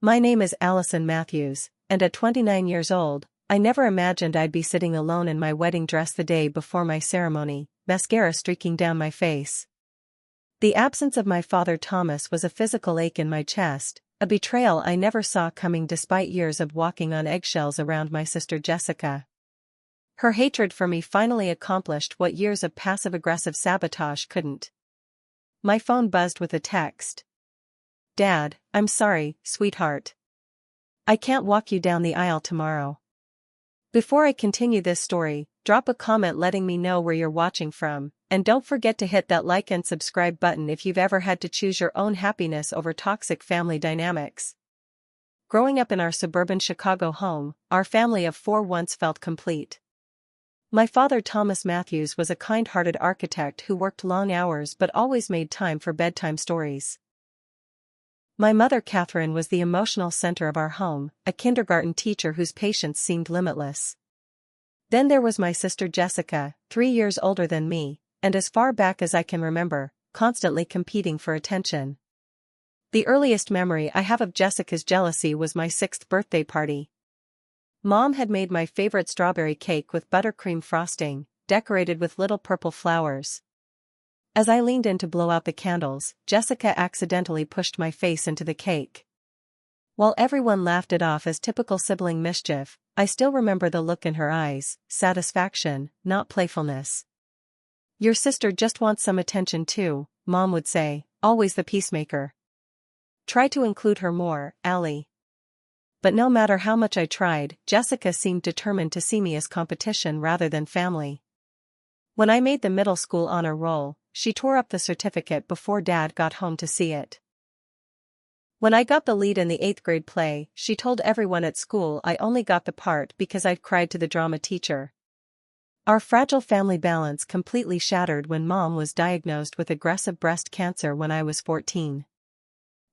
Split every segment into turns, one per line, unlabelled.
My name is Allison Matthews, and at 29 years old, I never imagined I'd be sitting alone in my wedding dress the day before my ceremony, mascara streaking down my face. The absence of my father Thomas was a physical ache in my chest, a betrayal I never saw coming despite years of walking on eggshells around my sister Jessica. Her hatred for me finally accomplished what years of passive-aggressive sabotage couldn't. My phone buzzed with a text. "Dad, I'm sorry, sweetheart. I can't walk you down the aisle tomorrow." Before I continue this story, drop a comment letting me know where you're watching from, and don't forget to hit that like and subscribe button if you've ever had to choose your own happiness over toxic family dynamics. Growing up in our suburban Chicago home, our family of four once felt complete. My father Thomas Matthews was a kind-hearted architect who worked long hours but always made time for bedtime stories. My mother Catherine was the emotional center of our home, a kindergarten teacher whose patience seemed limitless. Then there was my sister Jessica, 3 years older than me, and as far back as I can remember, constantly competing for attention. The earliest memory I have of Jessica's jealousy was my 6th birthday party. Mom had made my favorite strawberry cake with buttercream frosting, decorated with little purple flowers. As I leaned in to blow out the candles, Jessica accidentally pushed my face into the cake. While everyone laughed it off as typical sibling mischief, I still remember the look in her eyes, satisfaction, not playfulness. "Your sister just wants some attention too," Mom would say, always the peacemaker. "Try to include her more, Allie." But no matter how much I tried, Jessica seemed determined to see me as competition rather than family. When I made the middle school honor roll, she tore up the certificate before Dad got home to see it. When I got the lead in the 8th grade play, she told everyone at school I only got the part because I'd cried to the drama teacher. Our fragile family balance completely shattered when Mom was diagnosed with aggressive breast cancer when I was 14.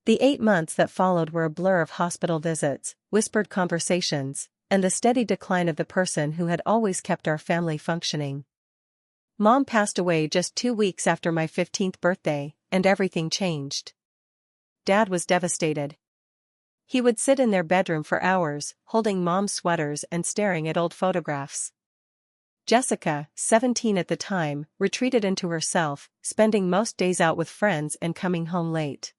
The 8 months that followed were a blur of hospital visits, whispered conversations, and the steady decline of the person who had always kept our family functioning. Mom passed away just 2 weeks after my 15th birthday, and everything changed. Dad was devastated. He would sit in their bedroom for hours, holding Mom's sweaters and staring at old photographs. Jessica, 17 at the time, retreated into herself, spending most days out with friends and coming home late.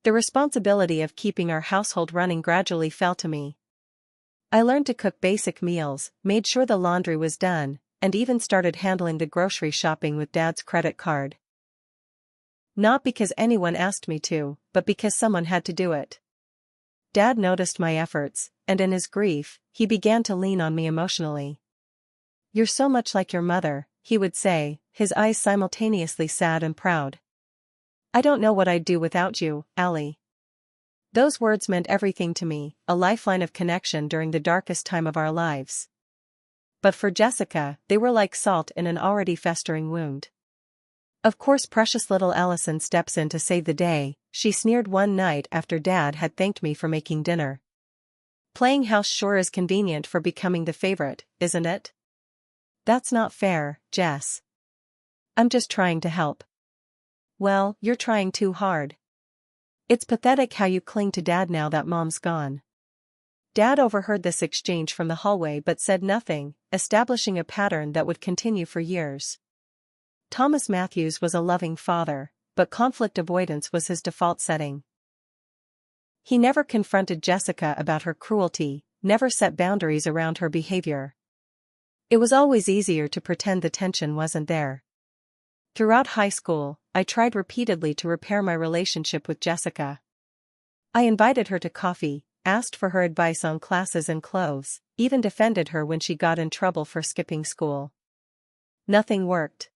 The responsibility of keeping our household running gradually fell to me. I learned to cook basic meals, made sure the laundry was done, and even started handling the grocery shopping with Dad's credit card. Not because anyone asked me to, but because someone had to do it. Dad noticed my efforts, and in his grief, he began to lean on me emotionally. "You're so much like your mother," he would say, his eyes simultaneously sad and proud. "I don't know what I'd do without you, Allie." Those words meant everything to me, a lifeline of connection during the darkest time of our lives. But for Jessica, they were like salt in an already festering wound. "Of course precious little Allison steps in to save the day," she sneered one night after Dad had thanked me for making dinner. "Playing house sure is convenient for becoming the favorite, isn't it?" "That's not fair, Jess. I'm just trying to help." "Well, you're trying too hard. It's pathetic how you cling to Dad now that Mom's gone." Dad overheard this exchange from the hallway but said nothing, establishing a pattern that would continue for years. Thomas Matthews was a loving father, but conflict avoidance was his default setting. He never confronted Jessica about her cruelty, never set boundaries around her behavior. It was always easier to pretend the tension wasn't there. Throughout high school, I tried repeatedly to repair my relationship with Jessica. I invited her to coffee, asked for her advice on classes and clothes, even defended her when she got in trouble for skipping school. Nothing worked.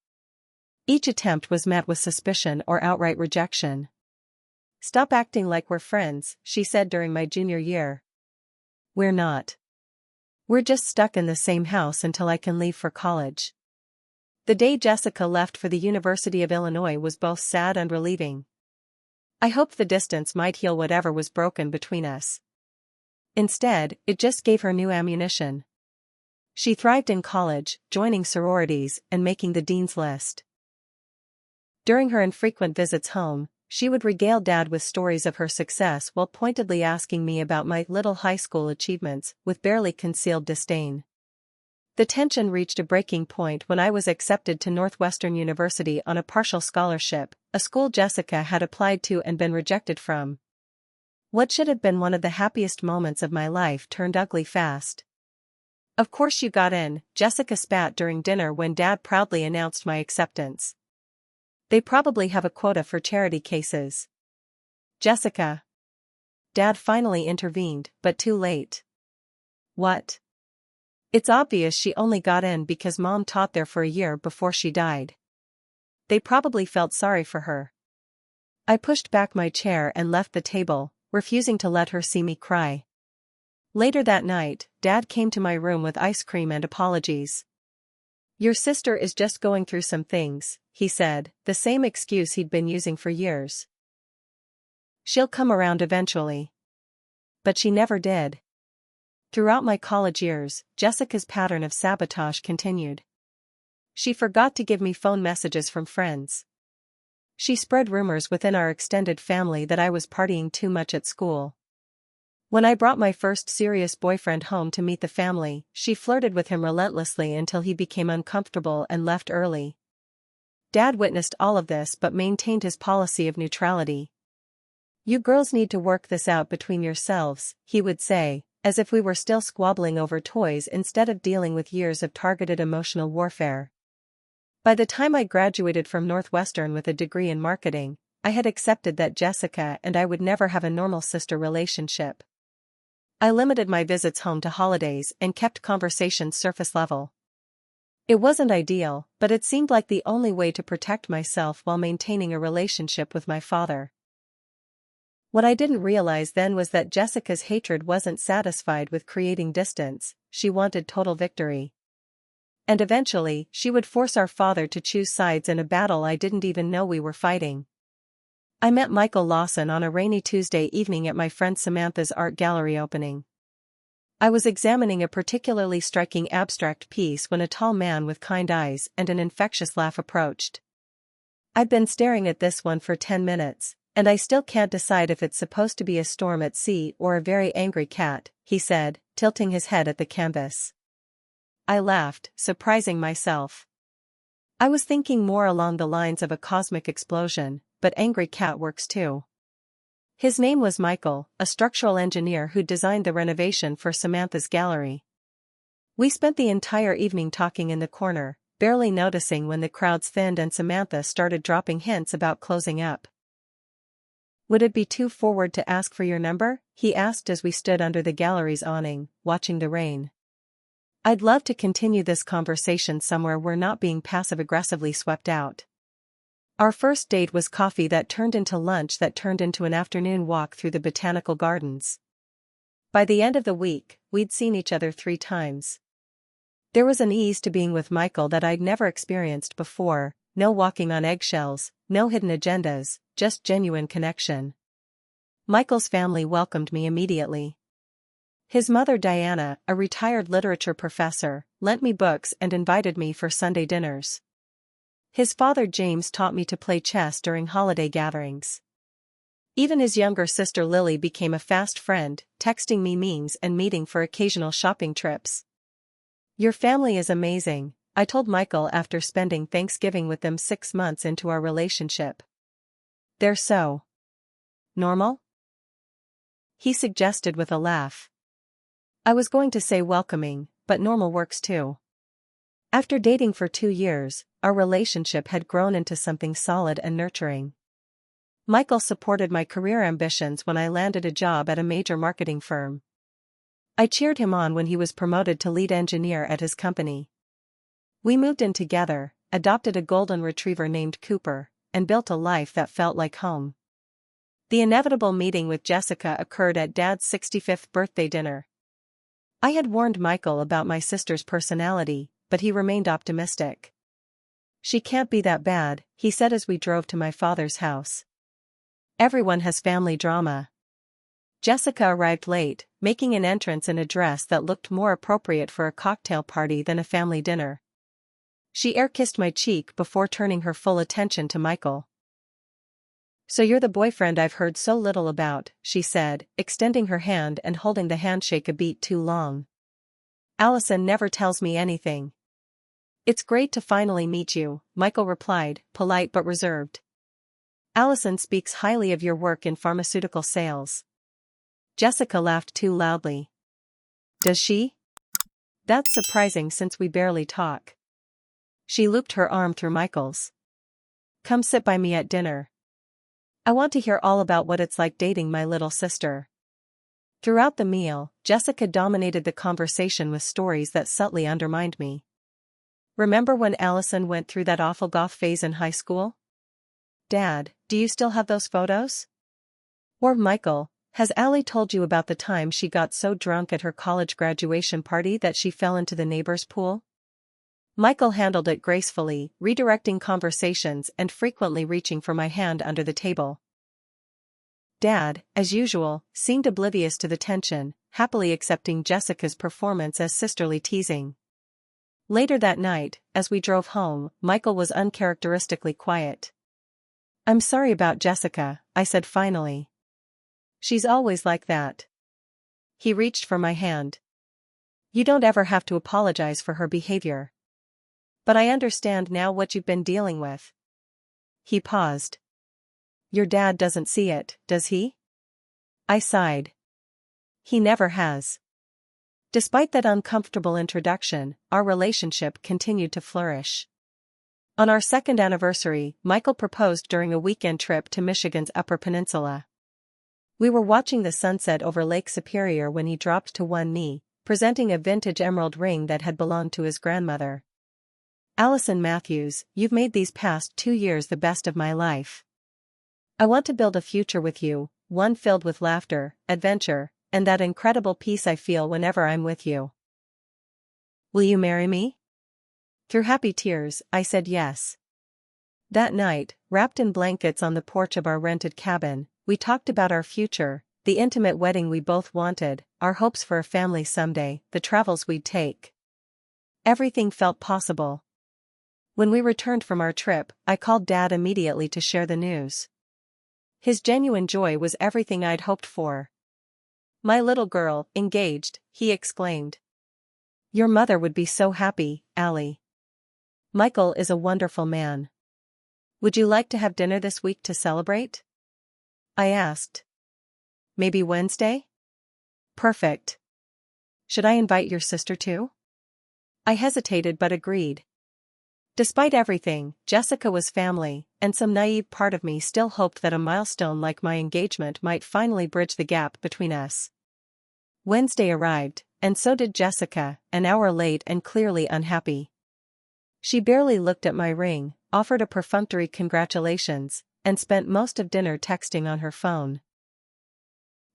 Each attempt was met with suspicion or outright rejection. "Stop acting like we're friends," she said during my junior year. "We're not. We're just stuck in the same house until I can leave for college." The day Jessica left for the University of Illinois was both sad and relieving. I hoped the distance might heal whatever was broken between us. Instead, it just gave her new ammunition. She thrived in college, joining sororities and making the dean's list. During her infrequent visits home, she would regale Dad with stories of her success while pointedly asking me about my little high school achievements with barely concealed disdain. The tension reached a breaking point when I was accepted to Northwestern University on a partial scholarship, a school Jessica had applied to and been rejected from. What should have been one of the happiest moments of my life turned ugly fast. "Of course you got in," Jessica spat during dinner when Dad proudly announced my acceptance. "They probably have a quota for charity cases." "Jessica." Dad finally intervened, but too late. "What?" "It's obvious she only got in because Mom taught there for a year before she died. They probably felt sorry for her." I pushed back my chair and left the table, refusing to let her see me cry. Later that night, Dad came to my room with ice cream and apologies. "Your sister is just going through some things," he said, the same excuse he'd been using for years. "She'll come around eventually." But she never did. Throughout my college years, Jessica's pattern of sabotage continued. She forgot to give me phone messages from friends. She spread rumors within our extended family that I was partying too much at school. When I brought my first serious boyfriend home to meet the family, she flirted with him relentlessly until he became uncomfortable and left early. Dad witnessed all of this but maintained his policy of neutrality. "You girls need to work this out between yourselves," he would say, as if we were still squabbling over toys instead of dealing with years of targeted emotional warfare. By the time I graduated from Northwestern with a degree in marketing, I had accepted that Jessica and I would never have a normal sister relationship. I limited my visits home to holidays and kept conversations surface level. It wasn't ideal, but it seemed like the only way to protect myself while maintaining a relationship with my father. What I didn't realize then was that Jessica's hatred wasn't satisfied with creating distance, she wanted total victory. And eventually, she would force our father to choose sides in a battle I didn't even know we were fighting. I met Michael Lawson on a rainy Tuesday evening at my friend Samantha's art gallery opening. I was examining a particularly striking abstract piece when a tall man with kind eyes and an infectious laugh approached. "I've been staring at this one for 10 minutes, and I still can't decide if it's supposed to be a storm at sea or a very angry cat," he said, tilting his head at the canvas. I laughed, surprising myself. I was thinking more along the lines of a cosmic explosion, but angry cat works too. His name was Michael, a structural engineer who designed the renovation for Samantha's gallery. We spent the entire evening talking in the corner, barely noticing when the crowds thinned and Samantha started dropping hints about closing up. "Would it be too forward to ask for your number?" he asked as we stood under the gallery's awning, watching the rain. "I'd love to continue this conversation somewhere we're not being passive-aggressively swept out." Our first date was coffee that turned into lunch that turned into an afternoon walk through the botanical gardens. By the end of the week, we'd seen each other 3 times. There was an ease to being with Michael that I'd never experienced before, no walking on eggshells, no hidden agendas, just genuine connection. Michael's family welcomed me immediately. His mother Diana, a retired literature professor, lent me books and invited me for Sunday dinners. His father James taught me to play chess during holiday gatherings. Even his younger sister Lily became a fast friend, texting me memes and meeting for occasional shopping trips. "Your family is amazing," I told Michael after spending Thanksgiving with them 6 months into our relationship. "They're so normal?" he suggested with a laugh. I was going to say welcoming, but normal works too. After dating for 2 years, our relationship had grown into something solid and nurturing. Michael supported my career ambitions when I landed a job at a major marketing firm. I cheered him on when he was promoted to lead engineer at his company. We moved in together, adopted a golden retriever named Cooper, and built a life that felt like home. The inevitable meeting with Jessica occurred at Dad's 65th birthday dinner. I had warned Michael about my sister's personality, but he remained optimistic. "She can't be that bad," he said as we drove to my father's house. "Everyone has family drama." Jessica arrived late, making an entrance in a dress that looked more appropriate for a cocktail party than a family dinner. She air-kissed my cheek before turning her full attention to Michael. So you're the boyfriend I've heard so little about, she said, extending her hand and holding the handshake a beat too long. Allison never tells me anything. It's great to finally meet you, Michael replied, polite but reserved. Allison speaks highly of your work in pharmaceutical sales. Jessica laughed too loudly. Does she? That's surprising since we barely talk. She looped her arm through Michael's. Come sit by me at dinner. I want to hear all about what it's like dating my little sister. Throughout the meal, Jessica dominated the conversation with stories that subtly undermined me. Remember when Allison went through that awful goth phase in high school? Dad, do you still have those photos? Or Michael, has Allie told you about the time she got so drunk at her college graduation party that she fell into the neighbor's pool? Michael handled it gracefully, redirecting conversations and frequently reaching for my hand under the table. Dad, as usual, seemed oblivious to the tension, happily accepting Jessica's performance as sisterly teasing. Later that night, as we drove home, Michael was uncharacteristically quiet. I'm sorry about Jessica, I said finally. She's always like that. He reached for my hand. You don't ever have to apologize for her behavior. But I understand now what you've been dealing with. He paused. Your dad doesn't see it, does he? I sighed. He never has. Despite that uncomfortable introduction, our relationship continued to flourish. On our second anniversary, Michael proposed during a weekend trip to Michigan's Upper Peninsula. We were watching the sunset over Lake Superior when he dropped to one knee, presenting a vintage emerald ring that had belonged to his grandmother. Allison Matthews, you've made these past 2 years the best of my life. I want to build a future with you, one filled with laughter, adventure, and that incredible peace I feel whenever I'm with you. Will you marry me? Through happy tears, I said yes. That night, wrapped in blankets on the porch of our rented cabin, we talked about our future, the intimate wedding we both wanted, our hopes for a family someday, the travels we'd take. Everything felt possible. When we returned from our trip, I called Dad immediately to share the news. His genuine joy was everything I'd hoped for. My little girl, engaged, he exclaimed. Your mother would be so happy, Allie. Michael is a wonderful man. Would you like to have dinner this week to celebrate? I asked. Maybe Wednesday? Perfect. Should I invite your sister too? I hesitated but agreed. Despite everything, Jessica was family, and some naive part of me still hoped that a milestone like my engagement might finally bridge the gap between us. Wednesday arrived, and so did Jessica, an hour late and clearly unhappy. She barely looked at my ring, offered a perfunctory congratulations, and spent most of dinner texting on her phone.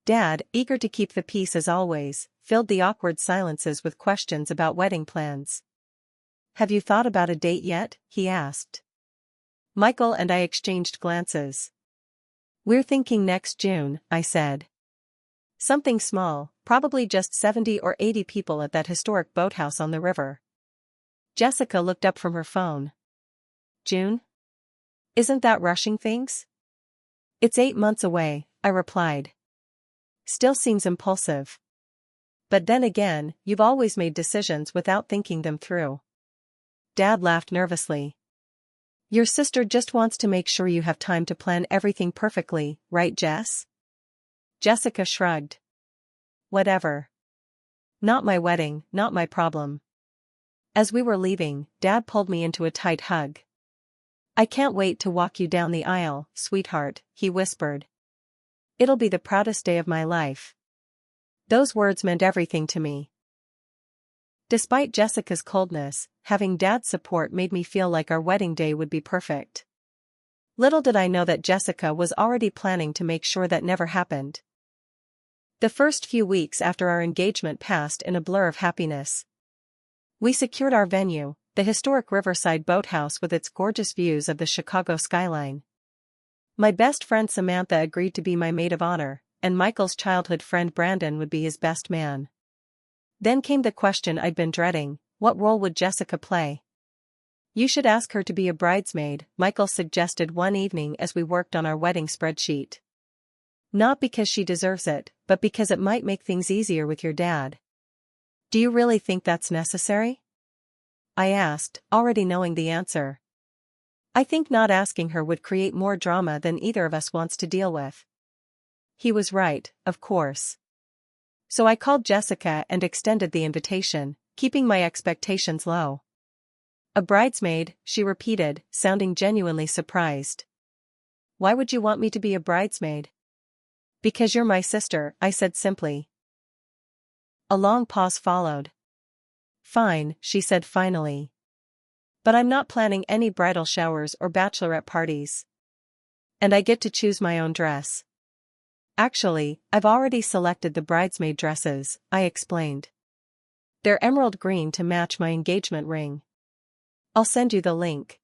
Dad, eager to keep the peace as always, filled the awkward silences with questions about wedding plans. Have you thought about a date yet? He asked. Michael and I exchanged glances. We're thinking next June, I said. Something small, probably just 70 or 80 people at that historic boathouse on the river. Jessica looked up from her phone. June? Isn't that rushing things? It's 8 months away, I replied. Still seems impulsive. But then again, you've always made decisions without thinking them through. Dad laughed nervously. Your sister just wants to make sure you have time to plan everything perfectly, right, Jess? Jessica shrugged. Whatever. Not my wedding, not my problem. As we were leaving, Dad pulled me into a tight hug. I can't wait to walk you down the aisle, sweetheart, he whispered. It'll be the proudest day of my life. Those words meant everything to me. Despite Jessica's coldness, having Dad's support made me feel like our wedding day would be perfect. Little did I know that Jessica was already planning to make sure that never happened. The first few weeks after our engagement passed in a blur of happiness. We secured our venue, the historic Riverside Boathouse with its gorgeous views of the Chicago skyline. My best friend Samantha agreed to be my maid of honor, and Michael's childhood friend Brandon would be his best man. Then came the question I'd been dreading, what role would Jessica play? You should ask her to be a bridesmaid, Michael suggested one evening as we worked on our wedding spreadsheet. Not because she deserves it, but because it might make things easier with your dad. Do you really think that's necessary? I asked, already knowing the answer. I think not asking her would create more drama than either of us wants to deal with. He was right, of course. So I called Jessica and extended the invitation, keeping my expectations low. A bridesmaid, she repeated, sounding genuinely surprised. Why would you want me to be a bridesmaid? Because you're my sister, I said simply. A long pause followed. Fine, she said finally. But I'm not planning any bridal showers or bachelorette parties. And I get to choose my own dress. Actually, I've already selected the bridesmaid dresses, I explained. They're emerald green to match my engagement ring. I'll send you the link.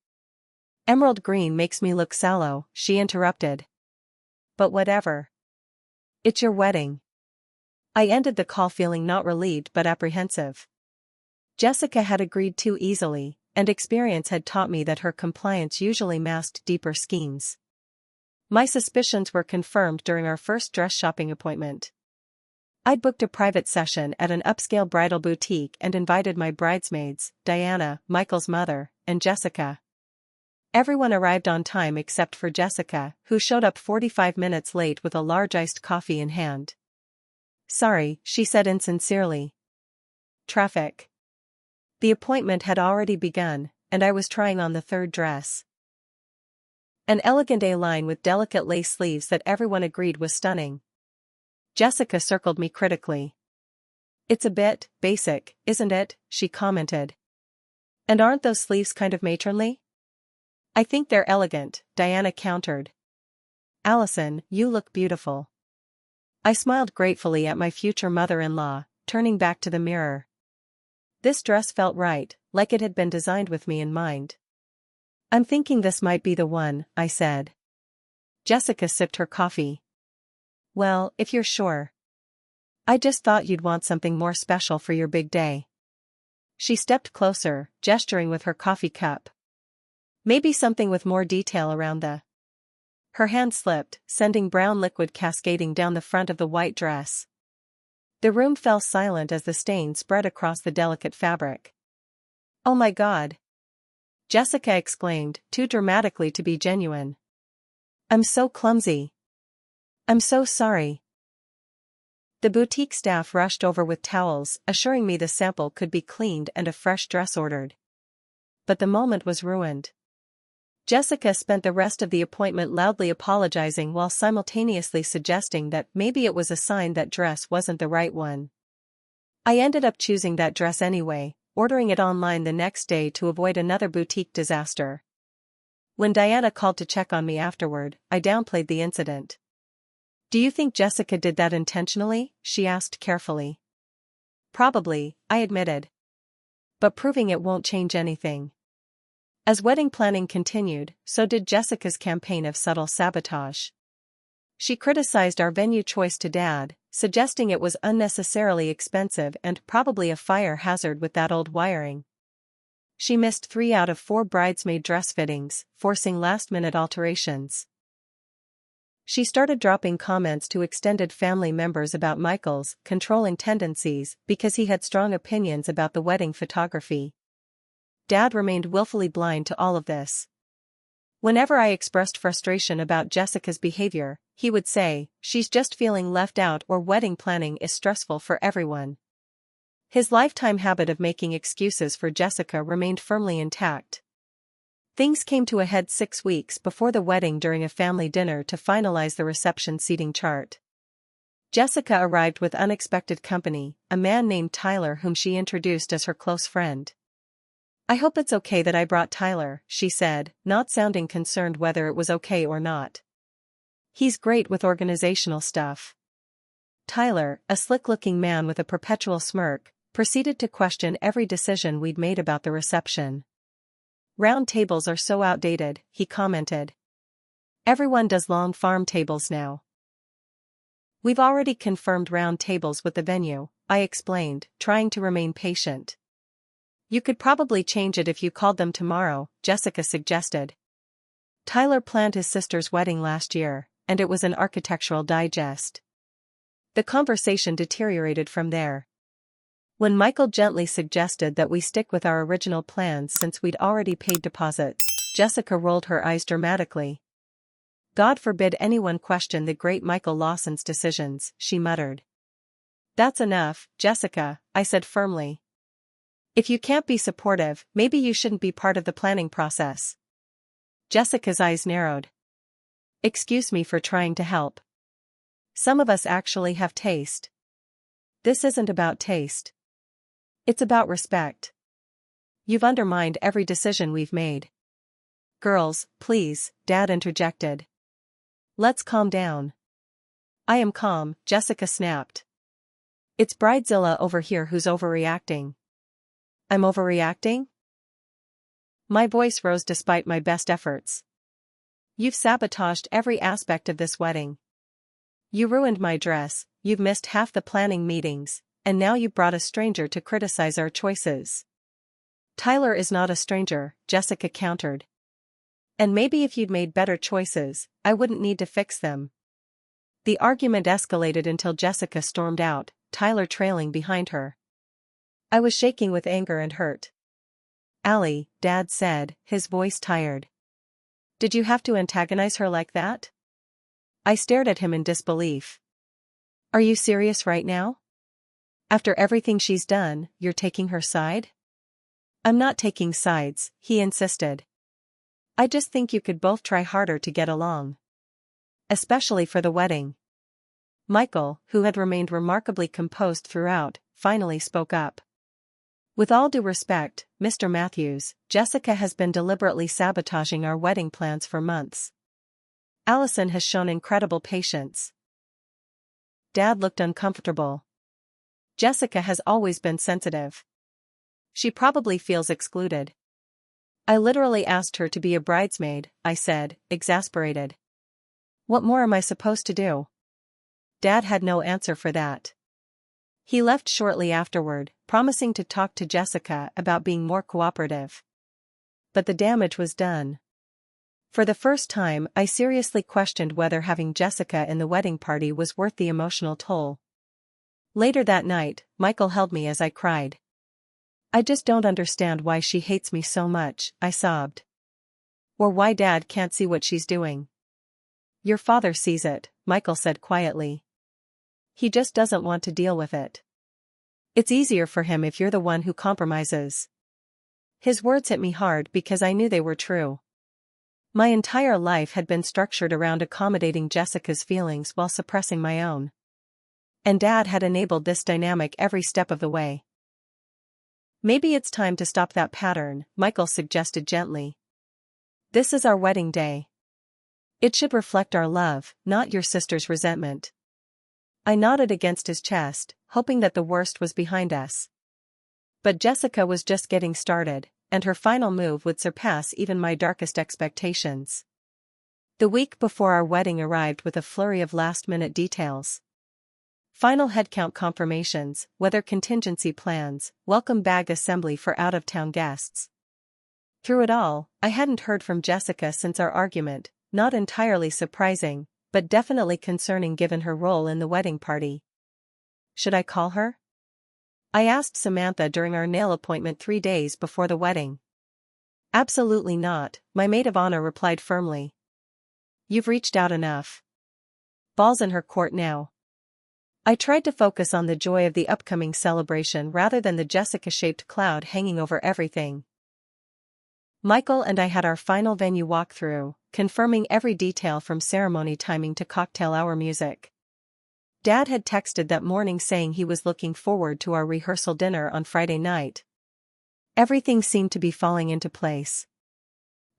Emerald green makes me look sallow, she interrupted. But whatever. It's your wedding. I ended the call feeling not relieved but apprehensive. Jessica had agreed too easily, and experience had taught me that her compliance usually masked deeper schemes. My suspicions were confirmed during our first dress shopping appointment. I'd booked a private session at an upscale bridal boutique and invited my bridesmaids, Diana, Michael's mother, and Jessica. Everyone arrived on time except for Jessica, who showed up 45 minutes late with a large iced coffee in hand. Sorry, she said insincerely. Traffic. The appointment had already begun, and I was trying on the third dress. An elegant A-line with delicate lace sleeves that everyone agreed was stunning. Jessica circled me critically. It's a bit basic, isn't it? She commented. And aren't those sleeves kind of matronly? I think they're elegant, Diana countered. Allison, you look beautiful. I smiled gratefully at my future mother-in-law, turning back to the mirror. This dress felt right, like it had been designed with me in mind. I'm thinking this might be the one, I said. Jessica sipped her coffee. Well, if you're sure. I just thought you'd want something more special for your big day. She stepped closer, gesturing with her coffee cup. Maybe something with more detail around the... Her hand slipped, sending brown liquid cascading down the front of the white dress. The room fell silent as the stain spread across the delicate fabric. Oh my God! Jessica exclaimed, too dramatically to be genuine. I'm so clumsy. I'm so sorry. The boutique staff rushed over with towels, assuring me the sample could be cleaned and a fresh dress ordered. But the moment was ruined. Jessica spent the rest of the appointment loudly apologizing while simultaneously suggesting that maybe it was a sign that dress wasn't the right one. I ended up choosing that dress anyway, ordering it online the next day to avoid another boutique disaster. When Diana called to check on me afterward, I downplayed the incident. Do you think Jessica did that intentionally? She asked carefully. Probably, I admitted. But proving it won't change anything. As wedding planning continued, so did Jessica's campaign of subtle sabotage. She criticized our venue choice to Dad, suggesting it was unnecessarily expensive and probably a fire hazard with that old wiring. She missed 3 out of 4 bridesmaid dress fittings, forcing last-minute alterations. She started dropping comments to extended family members about Michael's controlling tendencies because he had strong opinions about the wedding photography. Dad remained willfully blind to all of this. Whenever I expressed frustration about Jessica's behavior, he would say, "She's just feeling left out or wedding planning is stressful for everyone." His lifetime habit of making excuses for Jessica remained firmly intact. Things came to a head 6 weeks before the wedding during a family dinner to finalize the reception seating chart. Jessica arrived with unexpected company, a man named Tyler whom she introduced as her close friend. I hope it's okay that I brought Tyler, she said, not sounding concerned whether it was okay or not. He's great with organizational stuff. Tyler, a slick-looking man with a perpetual smirk, proceeded to question every decision we'd made about the reception. Round tables are so outdated, he commented. Everyone does long farm tables now. We've already confirmed round tables with the venue, I explained, trying to remain patient. You could probably change it if you called them tomorrow, Jessica suggested. Tyler planned his sister's wedding last year, and it was an architectural digest. The conversation deteriorated from there. When Michael gently suggested that we stick with our original plans since we'd already paid deposits, Jessica rolled her eyes dramatically. God forbid anyone question the great Michael Lawson's decisions, she muttered. That's enough, Jessica, I said firmly. If you can't be supportive, maybe you shouldn't be part of the planning process. Jessica's eyes narrowed. Excuse me for trying to help. Some of us actually have taste. This isn't about taste. It's about respect. You've undermined every decision we've made. Girls, please, Dad interjected. Let's calm down. I am calm, Jessica snapped. It's Bridezilla over here who's overreacting. I'm overreacting? My voice rose despite my best efforts. You've sabotaged every aspect of this wedding. You ruined my dress, you've missed half the planning meetings, and now you brought a stranger to criticize our choices. Tyler is not a stranger, Jessica countered. And maybe if you'd made better choices, I wouldn't need to fix them. The argument escalated until Jessica stormed out, Tyler trailing behind her. I was shaking with anger and hurt. Allie, Dad said, his voice tired. Did you have to antagonize her like that? I stared at him in disbelief. Are you serious right now? After everything she's done, you're taking her side? I'm not taking sides, he insisted. I just think you could both try harder to get along. Especially for the wedding. Michael, who had remained remarkably composed throughout, finally spoke up. With all due respect, Mr. Matthews, Jessica has been deliberately sabotaging our wedding plans for months. Allison has shown incredible patience. Dad looked uncomfortable. Jessica has always been sensitive. She probably feels excluded. I literally asked her to be a bridesmaid, I said, exasperated. What more am I supposed to do? Dad had no answer for that. He left shortly afterward, promising to talk to Jessica about being more cooperative. But the damage was done. For the first time, I seriously questioned whether having Jessica in the wedding party was worth the emotional toll. Later that night, Michael held me as I cried. I just don't understand why she hates me so much, I sobbed. Or why Dad can't see what she's doing. Your father sees it, Michael said quietly. He just doesn't want to deal with it. It's easier for him if you're the one who compromises. His words hit me hard because I knew they were true. My entire life had been structured around accommodating Jessica's feelings while suppressing my own. And Dad had enabled this dynamic every step of the way. Maybe it's time to stop that pattern, Michael suggested gently. This is our wedding day. It should reflect our love, not your sister's resentment. I nodded against his chest, hoping that the worst was behind us. But Jessica was just getting started, and her final move would surpass even my darkest expectations. The week before our wedding arrived with a flurry of last-minute details. Final headcount confirmations, weather contingency plans, welcome bag assembly for out-of-town guests. Through it all, I hadn't heard from Jessica since our argument, not entirely surprising, but definitely concerning given her role in the wedding party. Should I call her? I asked Samantha during our nail appointment 3 days before the wedding. Absolutely not, my maid of honor replied firmly. You've reached out enough. Ball's in her court now. I tried to focus on the joy of the upcoming celebration rather than the Jessica-shaped cloud hanging over everything. Michael and I had our final venue walkthrough, confirming every detail from ceremony timing to cocktail hour music. Dad had texted that morning saying he was looking forward to our rehearsal dinner on Friday night. Everything seemed to be falling into place.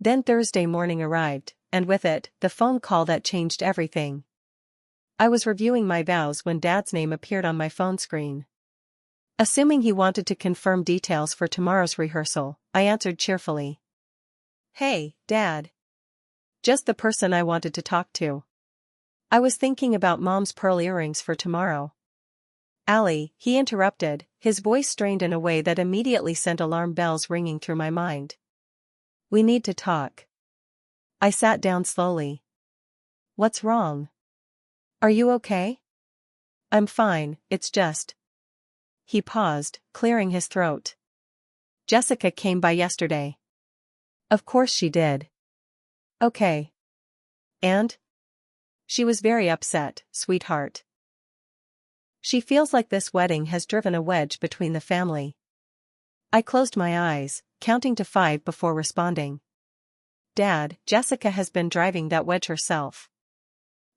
Then Thursday morning arrived, and with it, the phone call that changed everything. I was reviewing my vows when Dad's name appeared on my phone screen. Assuming he wanted to confirm details for tomorrow's rehearsal, I answered cheerfully. Hey, Dad. Just the person I wanted to talk to. I was thinking about Mom's pearl earrings for tomorrow. Allie, he interrupted, his voice strained in a way that immediately sent alarm bells ringing through my mind. We need to talk. I sat down slowly. What's wrong? Are you okay? I'm fine, it's just. He paused, clearing his throat. Jessica came by yesterday. Of course she did. Okay. And? She was very upset, sweetheart. She feels like this wedding has driven a wedge between the family. I closed my eyes, counting to 5 before responding. Dad, Jessica has been driving that wedge herself.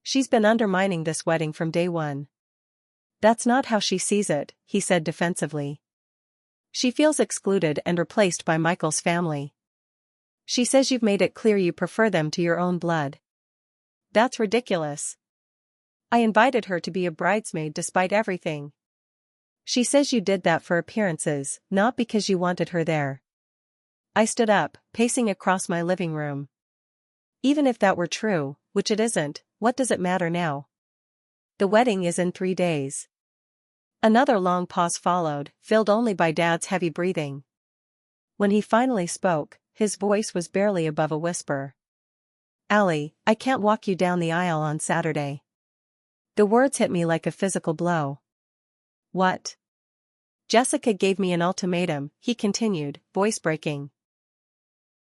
She's been undermining this wedding from day one. That's not how she sees it, he said defensively. She feels excluded and replaced by Michael's family. She says you've made it clear you prefer them to your own blood. That's ridiculous. I invited her to be a bridesmaid despite everything. She says you did that for appearances, not because you wanted her there. I stood up, pacing across my living room. Even if that were true, which it isn't, what does it matter now? The wedding is in 3 days. Another long pause followed, filled only by Dad's heavy breathing. When he finally spoke, his voice was barely above a whisper. Allie, I can't walk you down the aisle on Saturday. The words hit me like a physical blow. What? Jessica gave me an ultimatum, he continued, voice breaking.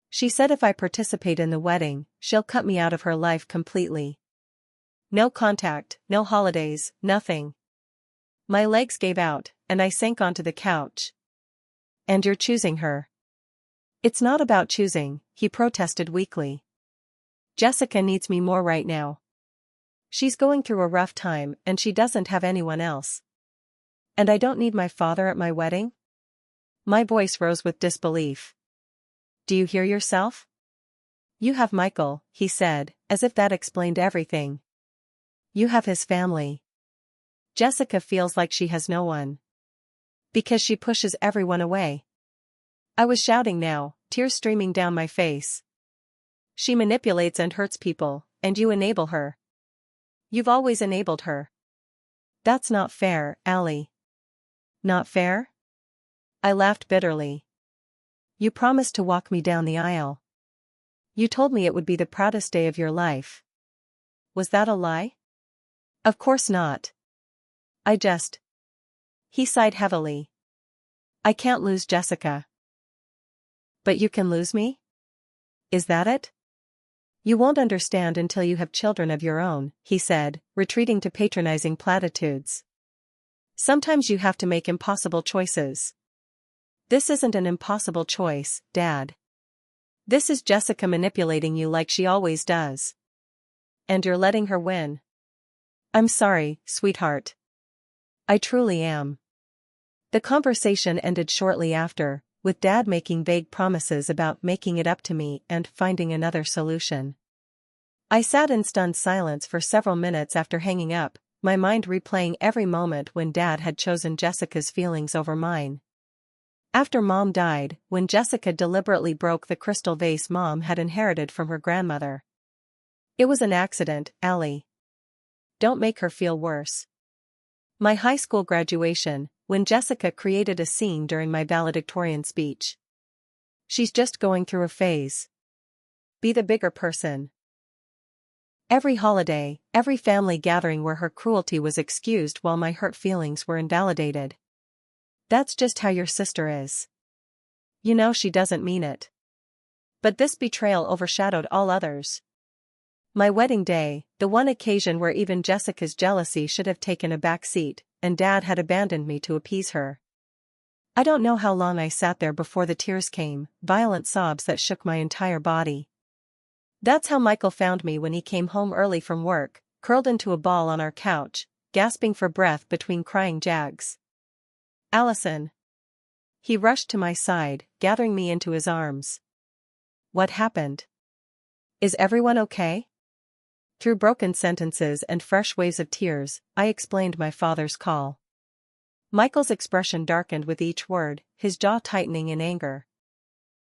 She said if I participate in the wedding, she'll cut me out of her life completely. No contact, no holidays, nothing. My legs gave out, and I sank onto the couch. And you're choosing her. It's not about choosing, he protested weakly. Jessica needs me more right now. She's going through a rough time and she doesn't have anyone else. And I don't need my father at my wedding? My voice rose with disbelief. Do you hear yourself? You have Michael, he said, as if that explained everything. You have his family. Jessica feels like she has no one. Because she pushes everyone away. I was shouting now, tears streaming down my face. She manipulates and hurts people, and you enable her. You've always enabled her. That's not fair, Allie. Not fair? I laughed bitterly. You promised to walk me down the aisle. You told me it would be the proudest day of your life. Was that a lie? Of course not. He sighed heavily. I can't lose Jessica. But you can lose me? Is that it? You won't understand until you have children of your own, he said, retreating to patronizing platitudes. Sometimes you have to make impossible choices. This isn't an impossible choice, Dad. This is Jessica manipulating you like she always does. And you're letting her win. I'm sorry, sweetheart. I truly am. The conversation ended shortly after, with Dad making vague promises about making it up to me and finding another solution. I sat in stunned silence for several minutes after hanging up, my mind replaying every moment when Dad had chosen Jessica's feelings over mine. After Mom died, when Jessica deliberately broke the crystal vase Mom had inherited from her grandmother. It was an accident, Allie. Don't make her feel worse. My high school graduation, when Jessica created a scene during my valedictorian speech. She's just going through a phase. Be the bigger person. Every holiday, every family gathering where her cruelty was excused while my hurt feelings were invalidated. That's just how your sister is. You know she doesn't mean it. But this betrayal overshadowed all others. My wedding day, the one occasion where even Jessica's jealousy should have taken a back seat, and Dad had abandoned me to appease her. I don't know how long I sat there before the tears came, violent sobs that shook my entire body. That's how Michael found me when he came home early from work, curled into a ball on our couch, gasping for breath between crying jags. Allison. He rushed to my side, gathering me into his arms. What happened? Is everyone okay? Through broken sentences and fresh waves of tears, I explained my father's call. Michael's expression darkened with each word, his jaw tightening in anger.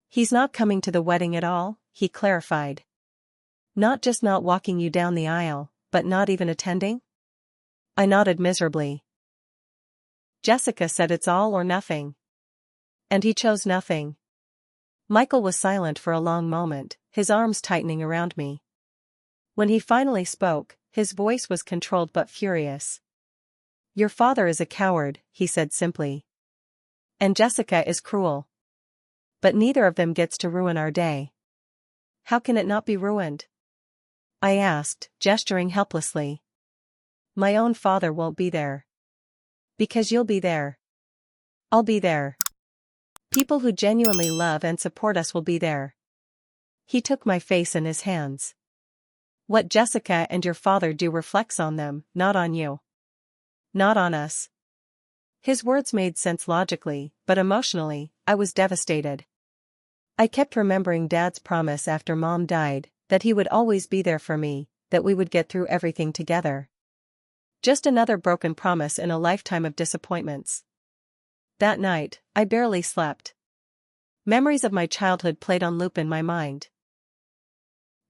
He's not coming to the wedding at all, he clarified. Not just not walking you down the aisle, but not even attending? I nodded miserably. Jessica said it's all or nothing. And he chose nothing. Michael was silent for a long moment, his arms tightening around me. When he finally spoke, his voice was controlled but furious. Your father is a coward, he said simply. And Jessica is cruel. But neither of them gets to ruin our day. How can it not be ruined? I asked, gesturing helplessly. My own father won't be there. Because you'll be there. I'll be there. People who genuinely love and support us will be there. He took my face in his hands. What Jessica and your father do reflects on them, not on you. Not on us. His words made sense logically, but emotionally, I was devastated. I kept remembering Dad's promise after Mom died, that he would always be there for me, that we would get through everything together. Just another broken promise in a lifetime of disappointments. That night, I barely slept. Memories of my childhood played on loop in my mind.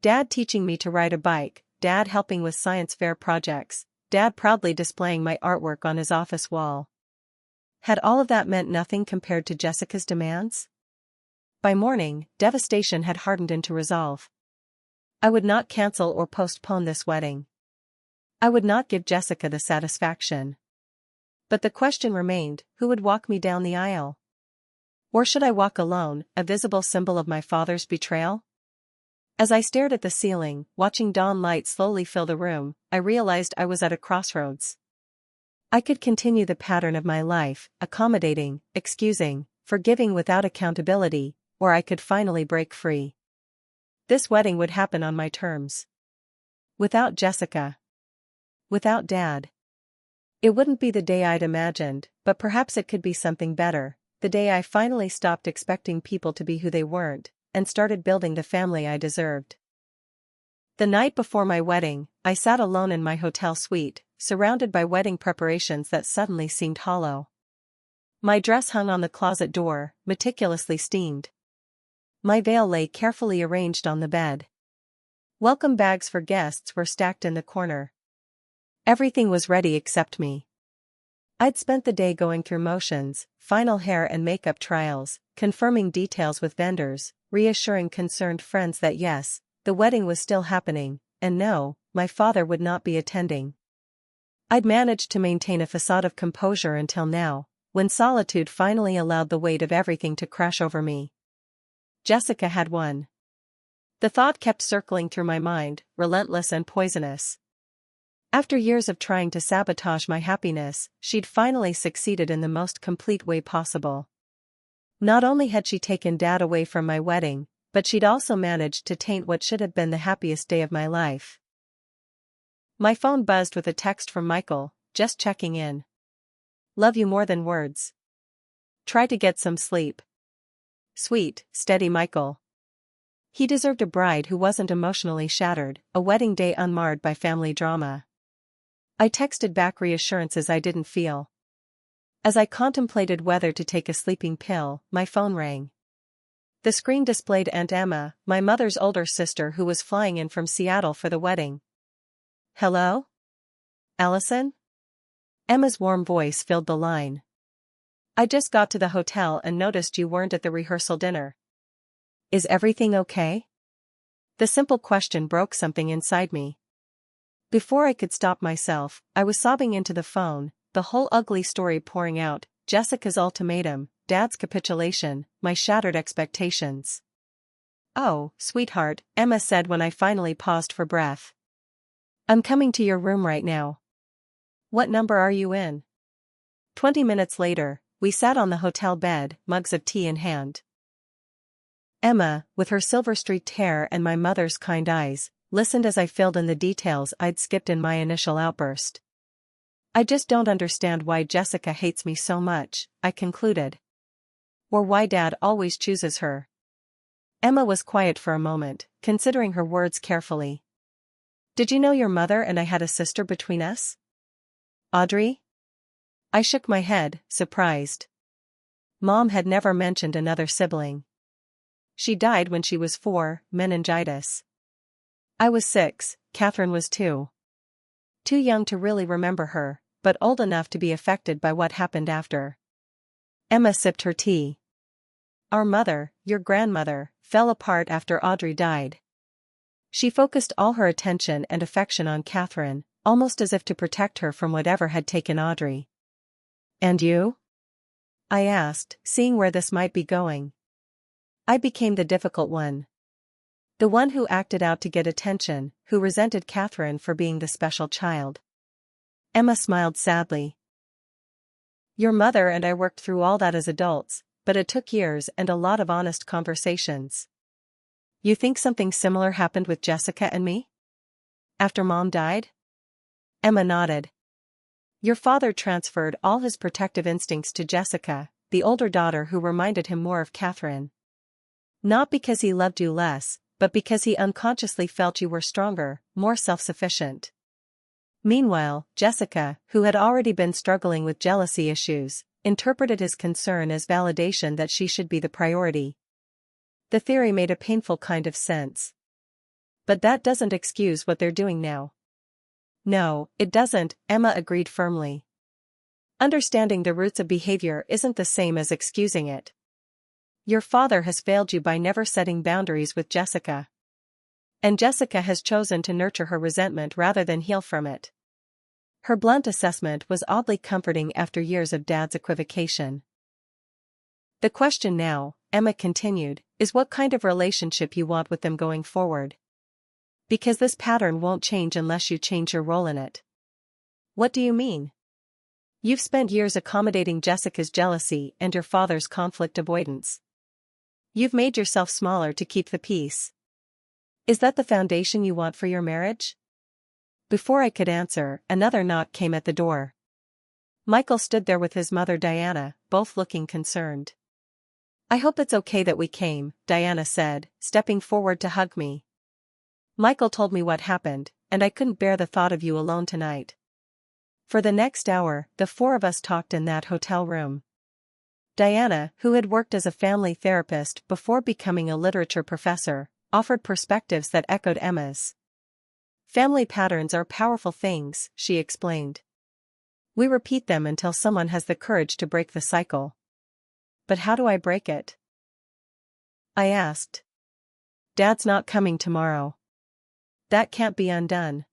Dad teaching me to ride a bike, Dad helping with science fair projects, Dad proudly displaying my artwork on his office wall. Had all of that meant nothing compared to Jessica's demands? By morning, devastation had hardened into resolve. I would not cancel or postpone this wedding. I would not give Jessica the satisfaction. But the question remained, who would walk me down the aisle? Or should I walk alone, a visible symbol of my father's betrayal? As I stared at the ceiling, watching dawn light slowly fill the room, I realized I was at a crossroads. I could continue the pattern of my life, accommodating, excusing, forgiving without accountability, or I could finally break free. This wedding would happen on my terms. Without Jessica. Without Dad. It wouldn't be the day I'd imagined, but perhaps it could be something better, the day I finally stopped expecting people to be who they weren't, and started building the family I deserved. The night before my wedding, I sat alone in my hotel suite, surrounded by wedding preparations that suddenly seemed hollow. My dress hung on the closet door, meticulously steamed. My veil lay carefully arranged on the bed. Welcome bags for guests were stacked in the corner. Everything was ready except me. I'd spent the day going through motions, final hair and makeup trials, confirming details with vendors, reassuring concerned friends that yes, the wedding was still happening, and no, my father would not be attending. I'd managed to maintain a facade of composure until now, when solitude finally allowed the weight of everything to crash over me. Jessica had won. The thought kept circling through my mind, relentless and poisonous. After years of trying to sabotage my happiness, she'd finally succeeded in the most complete way possible. Not only had she taken Dad away from my wedding, but she'd also managed to taint what should have been the happiest day of my life. My phone buzzed with a text from Michael, just checking in. Love you more than words. Try to get some sleep. Sweet, steady Michael. He deserved a bride who wasn't emotionally shattered, a wedding day unmarred by family drama. I texted back reassurances I didn't feel. As I contemplated whether to take a sleeping pill, my phone rang. The screen displayed Aunt Emma, my mother's older sister who was flying in from Seattle for the wedding. Hello? Allison? Emma's warm voice filled the line. I just got to the hotel and noticed you weren't at the rehearsal dinner. Is everything okay? The simple question broke something inside me. Before I could stop myself, I was sobbing into the phone, the whole ugly story pouring out, Jessica's ultimatum, Dad's capitulation, my shattered expectations. Oh, sweetheart, Emma said when I finally paused for breath. I'm coming to your room right now. What number are you in? 20 minutes later, we sat on the hotel bed, mugs of tea in hand. Emma, with her silver-streaked hair and my mother's kind eyes, listened as I filled in the details I'd skipped in my initial outburst. I just don't understand why Jessica hates me so much, I concluded. Or why Dad always chooses her. Emma was quiet for a moment, considering her words carefully. Did you know your mother and I had a sister between us? Audrey? I shook my head, surprised. Mom had never mentioned another sibling. She died when she was 4, meningitis. I was 6, Catherine was 2. Too young to really remember her, but old enough to be affected by what happened after. Emma sipped her tea. Our mother, your grandmother, fell apart after Audrey died. She focused all her attention and affection on Catherine, almost as if to protect her from whatever had taken Audrey. And you? I asked, seeing where this might be going. I became the difficult one. The one who acted out to get attention, who resented Catherine for being the special child. Emma smiled sadly. Your mother and I worked through all that as adults, but it took years and a lot of honest conversations. You think something similar happened with Jessica and me? After Mom died? Emma nodded. Your father transferred all his protective instincts to Jessica, the older daughter who reminded him more of Catherine. Not because he loved you less, but because he unconsciously felt you were stronger, more self-sufficient. Meanwhile, Jessica, who had already been struggling with jealousy issues, interpreted his concern as validation that she should be the priority. The theory made a painful kind of sense. But that doesn't excuse what they're doing now. No, it doesn't, Emma agreed firmly. Understanding the roots of behavior isn't the same as excusing it. Your father has failed you by never setting boundaries with Jessica. And Jessica has chosen to nurture her resentment rather than heal from it. Her blunt assessment was oddly comforting after years of Dad's equivocation. The question now, Emma continued, is what kind of relationship you want with them going forward. Because this pattern won't change unless you change your role in it. What do you mean? You've spent years accommodating Jessica's jealousy and your father's conflict avoidance. You've made yourself smaller to keep the peace. Is that the foundation you want for your marriage? Before I could answer, another knock came at the door. Michael stood there with his mother Diana, both looking concerned. I hope it's okay that we came, Diana said, stepping forward to hug me. Michael told me what happened, and I couldn't bear the thought of you alone tonight. For the next hour, the four of us talked in that hotel room. Diana, who had worked as a family therapist before becoming a literature professor, offered perspectives that echoed Emma's. Family patterns are powerful things, she explained. We repeat them until someone has the courage to break the cycle. But how do I break it? I asked. Dad's not coming tomorrow. That can't be undone.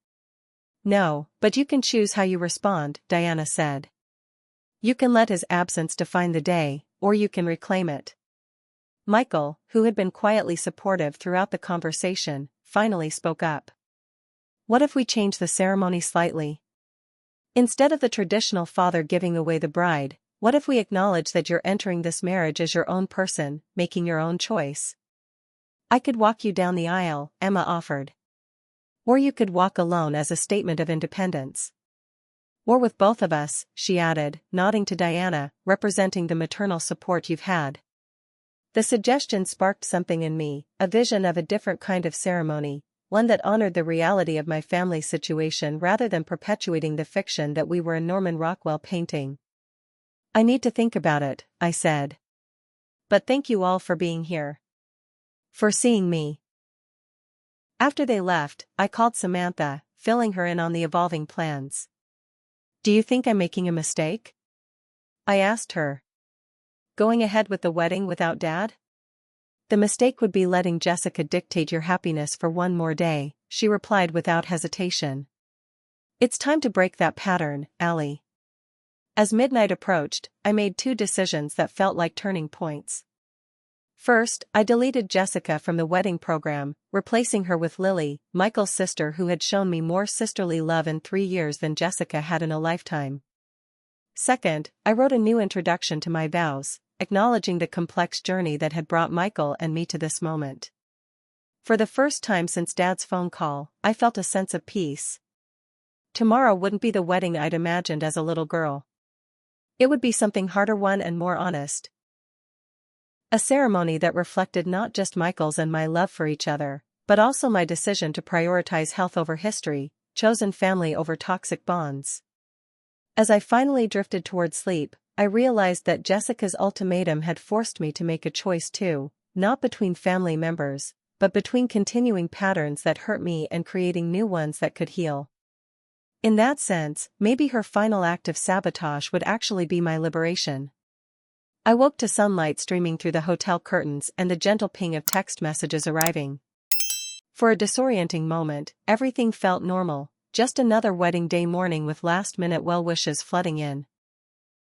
No, but you can choose how you respond, Diana said. You can let his absence define the day, or you can reclaim it. Michael, who had been quietly supportive throughout the conversation, finally spoke up. What if we change the ceremony slightly? Instead of the traditional father giving away the bride, what if we acknowledge that you're entering this marriage as your own person, making your own choice? I could walk you down the aisle, Emma offered. Or you could walk alone as a statement of independence. Or with both of us, she added, nodding to Diana, representing the maternal support you've had. The suggestion sparked something in me, a vision of a different kind of ceremony, one that honored the reality of my family's situation rather than perpetuating the fiction that we were a Norman Rockwell painting. I need to think about it, I said. But thank you all for being here. For seeing me. After they left, I called Samantha, filling her in on the evolving plans. Do you think I'm making a mistake? I asked her. Going ahead with the wedding without Dad? The mistake would be letting Jessica dictate your happiness for one more day, she replied without hesitation. It's time to break that pattern, Allie. As midnight approached, I made two decisions that felt like turning points. First, I deleted Jessica from the wedding program, replacing her with Lily, Michael's sister who had shown me more sisterly love in 3 years than Jessica had in a lifetime. Second, I wrote a new introduction to my vows, acknowledging the complex journey that had brought Michael and me to this moment. For the first time since Dad's phone call, I felt a sense of peace. Tomorrow wouldn't be the wedding I'd imagined as a little girl. It would be something harder, one and more honest. A ceremony that reflected not just Michael's and my love for each other, but also my decision to prioritize health over history, chosen family over toxic bonds. As I finally drifted toward sleep, I realized that Jessica's ultimatum had forced me to make a choice too, not between family members, but between continuing patterns that hurt me and creating new ones that could heal. In that sense, maybe her final act of sabotage would actually be my liberation. I woke to sunlight streaming through the hotel curtains and the gentle ping of text messages arriving. For a disorienting moment, everything felt normal, just another wedding day morning with last-minute well wishes flooding in.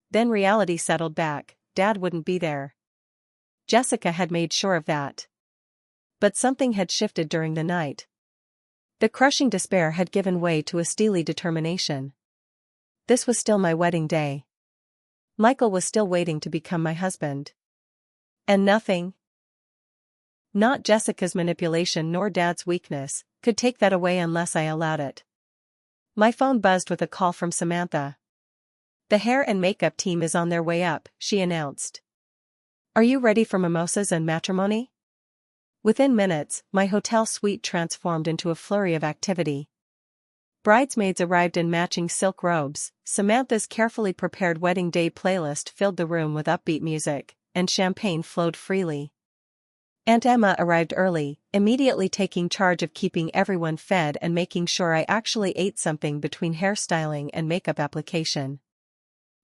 Then reality settled back. Dad wouldn't be there. Jessica had made sure of that. But something had shifted during the night. The crushing despair had given way to a steely determination. This was still my wedding day. Michael was still waiting to become my husband. And nothing, not Jessica's manipulation nor Dad's weakness, could take that away unless I allowed it. My phone buzzed with a call from Samantha. "The hair and makeup team is on their way up," she announced. "Are you ready for mimosas and matrimony?" Within minutes, my hotel suite transformed into a flurry of activity. Bridesmaids arrived in matching silk robes, Samantha's carefully prepared wedding day playlist filled the room with upbeat music, and champagne flowed freely. Aunt Emma arrived early, immediately taking charge of keeping everyone fed and making sure I actually ate something between hairstyling and makeup application.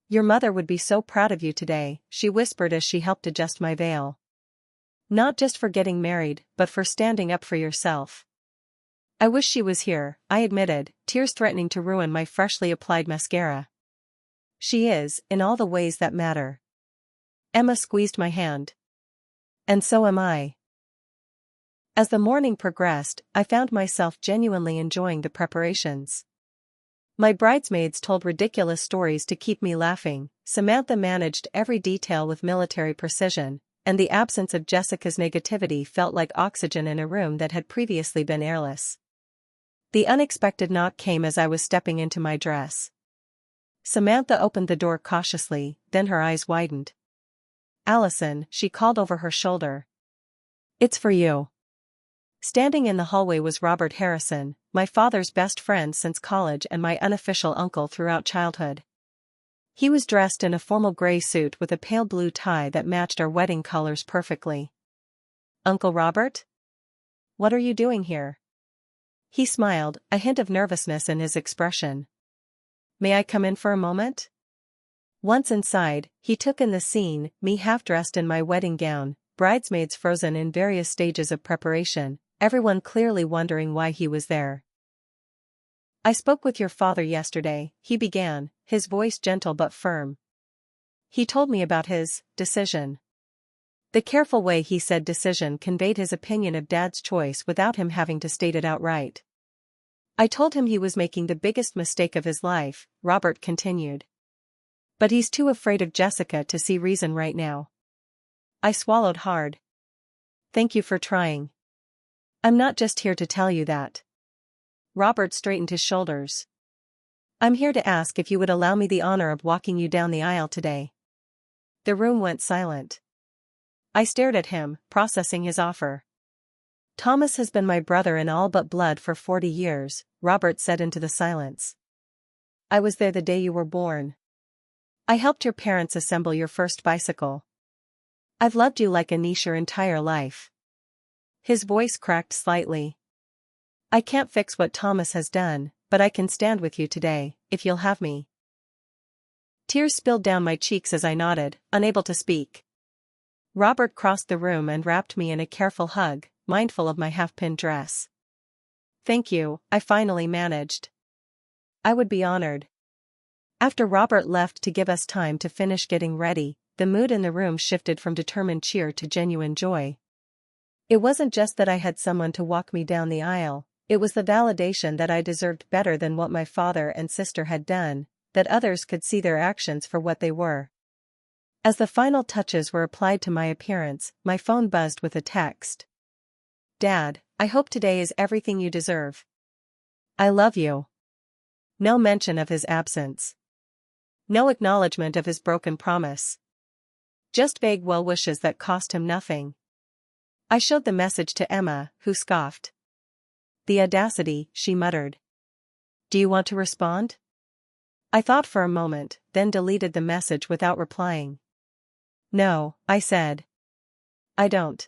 "Your mother would be so proud of you today," she whispered as she helped adjust my veil. "Not just for getting married, but for standing up for yourself." "I wish she was here," I admitted, tears threatening to ruin my freshly applied mascara. "She is, in all the ways that matter." Emma squeezed my hand. "And so am I." As the morning progressed, I found myself genuinely enjoying the preparations. My bridesmaids told ridiculous stories to keep me laughing, Samantha managed every detail with military precision, and the absence of Jessica's negativity felt like oxygen in a room that had previously been airless. The unexpected knock came as I was stepping into my dress. Samantha opened the door cautiously, then her eyes widened. "Allison," she called over her shoulder. "It's for you." Standing in the hallway was Robert Harrison, my father's best friend since college and my unofficial uncle throughout childhood. He was dressed in a formal gray suit with a pale blue tie that matched our wedding colors perfectly. "Uncle Robert? What are you doing here?" He smiled, a hint of nervousness in his expression. "May I come in for a moment?" Once inside, he took in the scene, me half-dressed in my wedding gown, bridesmaids frozen in various stages of preparation, everyone clearly wondering why he was there. "I spoke with your father yesterday," he began, his voice gentle but firm. "He told me about his decision." The careful way he said decision conveyed his opinion of Dad's choice without him having to state it outright. "I told him he was making the biggest mistake of his life," Robert continued. "But he's too afraid of Jessica to see reason right now." I swallowed hard. "Thank you for trying. I'm not just here to tell you that." Robert straightened his shoulders. "I'm here to ask if you would allow me the honor of walking you down the aisle today." The room went silent. I stared at him, processing his offer. "Thomas has been my brother in all but blood for 40 years, Robert said into the silence. "I was there the day you were born. I helped your parents assemble your first bicycle. I've loved you like a niece your entire life." His voice cracked slightly. "I can't fix what Thomas has done, but I can stand with you today, if you'll have me." Tears spilled down my cheeks as I nodded, unable to speak. Robert crossed the room and wrapped me in a careful hug, mindful of my half-pinned dress. "Thank you," I finally managed. "I would be honored." After Robert left to give us time to finish getting ready, the mood in the room shifted from determined cheer to genuine joy. It wasn't just that I had someone to walk me down the aisle, it was the validation that I deserved better than what my father and sister had done, that others could see their actions for what they were. As the final touches were applied to my appearance, my phone buzzed with a text. "Dad, I hope today is everything you deserve. I love you." No mention of his absence. No acknowledgement of his broken promise. Just vague well wishes that cost him nothing. I showed the message to Emma, who scoffed. "The audacity," she muttered. "Do you want to respond?" I thought for a moment, then deleted the message without replying. "No," I said. "I don't."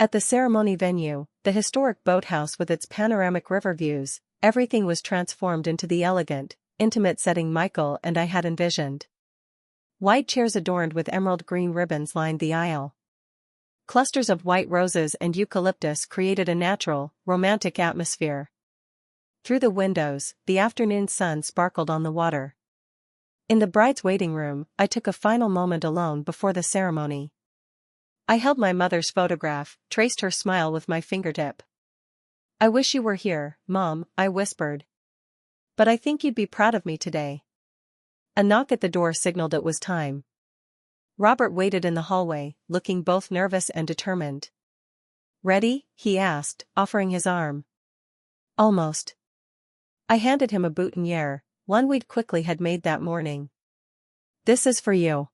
At the ceremony venue, the historic boathouse with its panoramic river views, everything was transformed into the elegant, intimate setting Michael and I had envisioned. White chairs adorned with emerald green ribbons lined the aisle. Clusters of white roses and eucalyptus created a natural, romantic atmosphere. Through the windows, the afternoon sun sparkled on the water. In the bride's waiting room, I took a final moment alone before the ceremony. I held my mother's photograph, traced her smile with my fingertip. "I wish you were here, Mom," I whispered. "But I think you'd be proud of me today." A knock at the door signaled it was time. Robert waited in the hallway, looking both nervous and determined. "Ready?" he asked, offering his arm. "Almost." I handed him a boutonniere, one we'd quickly had made that morning. "This is for you."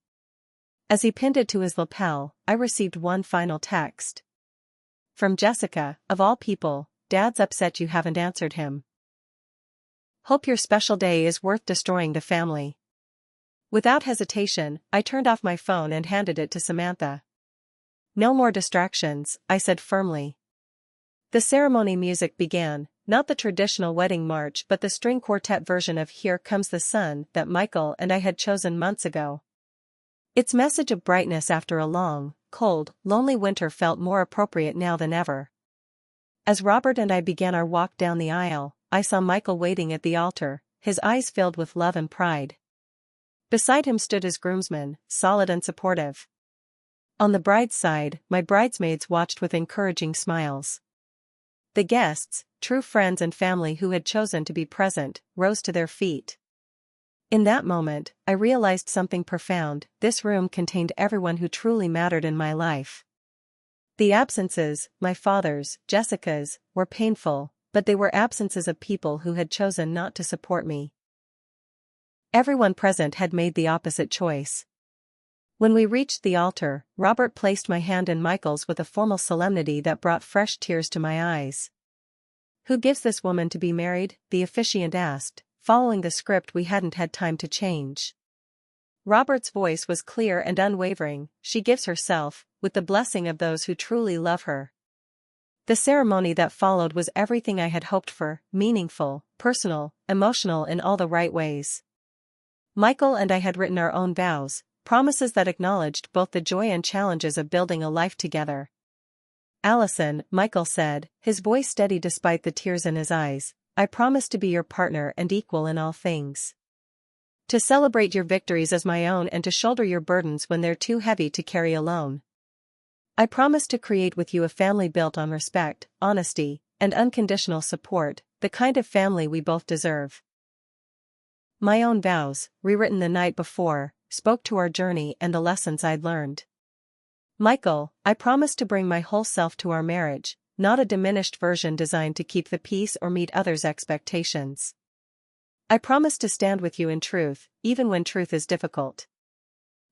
As he pinned it to his lapel, I received one final text. From Jessica, of all people, "Dad's upset you haven't answered him. Hope your special day is worth destroying the family." Without hesitation, I turned off my phone and handed it to Samantha. "No more distractions," I said firmly. The ceremony music began, not the traditional wedding march but the string quartet version of "Here Comes the Sun" that Michael and I had chosen months ago. Its message of brightness after a long, cold, lonely winter felt more appropriate now than ever. As Robert and I began our walk down the aisle, I saw Michael waiting at the altar, his eyes filled with love and pride. Beside him stood his groomsmen, solid and supportive. On the bride's side, my bridesmaids watched with encouraging smiles. The guests, true friends and family who had chosen to be present, rose to their feet. In that moment, I realized something profound: this room contained everyone who truly mattered in my life. The absences, my father's, Jessica's, were painful, but they were absences of people who had chosen not to support me. Everyone present had made the opposite choice. When we reached the altar, Robert placed my hand in Michael's with a formal solemnity that brought fresh tears to my eyes. "Who gives this woman to be married?" the officiant asked, following the script we hadn't had time to change. Robert's voice was clear and unwavering: "She gives herself, with the blessing of those who truly love her." The ceremony that followed was everything I had hoped for: meaningful, personal, emotional in all the right ways. Michael and I had written our own vows, promises that acknowledged both the joy and challenges of building a life together. "Allison," Michael said, his voice steady despite the tears in his eyes, "I promise to be your partner and equal in all things. To celebrate your victories as my own and to shoulder your burdens when they're too heavy to carry alone. I promise to create with you a family built on respect, honesty, and unconditional support, the kind of family we both deserve." My own vows, rewritten the night before, spoke to our journey and the lessons I'd learned. "Michael, I promise to bring my whole self to our marriage, not a diminished version designed to keep the peace or meet others' expectations. I promise to stand with you in truth, even when truth is difficult.